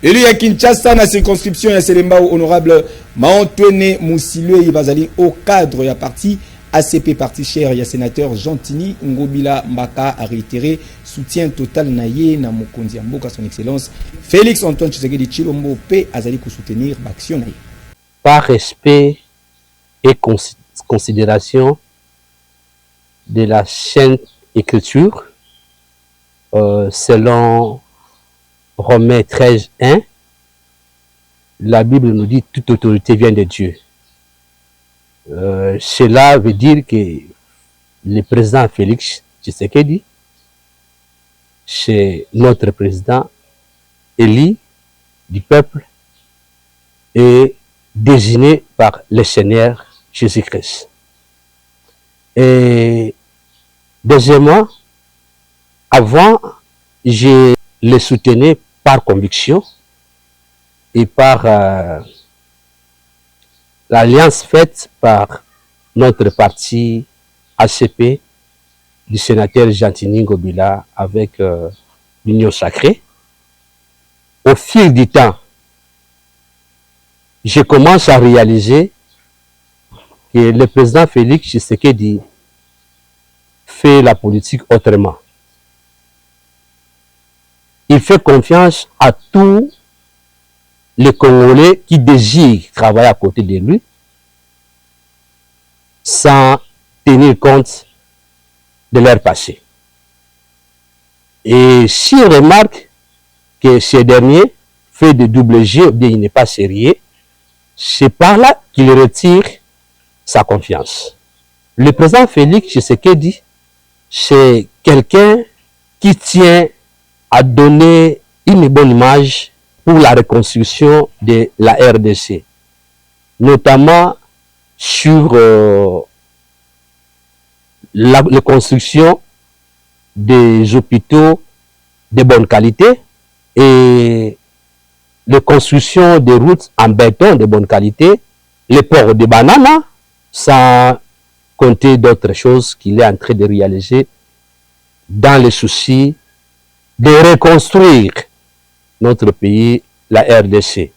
Élu à Kinshasa, dans la circonscription, il y a Selemba honorable Maantoine Moussilue Bazali au cadre de la partie ACP parti cher, il y a sénateur Gentini Ngobila Mbaka a réitéré soutien total naye na Mokonzi Mboka son excellence Félix Antoine Tshisekedi Tshilombo P Azali pour soutenir l'action naye. Par respect et considération de la Sainte Écriture, selon Romains 13:1, la Bible nous dit toute autorité vient de Dieu. Cela veut dire que le président Félix Tshisekedi, c'est notre président élu du peuple et désigné par le Seigneur Jésus-Christ. Et deuxièmement, avant, je le soutenais par conviction et par l'alliance faite par notre parti ACP du sénateur Gentini Ngobila avec l'Union Sacrée. Au fil du temps, je commence à réaliser que le président Félix Tshisekedi fait la politique autrement. Il fait confiance à tous les Congolais qui désirent travailler à côté de lui sans tenir compte de leur passé. Et s'il remarque que ce dernier fait de double jeu, ou bien il n'est pas sérieux, c'est par là qu'il retire sa confiance. Le président Félix Tshisekedi, c'est quelqu'un qui tient à donner une bonne image pour la reconstruction de la RDC, notamment sur la construction des hôpitaux de bonne qualité et la construction des routes en béton de bonne qualité, les ports de bananes, sans compter d'autres choses qu'il est en train de réaliser dans le souci de reconstruire notre pays, la RDC.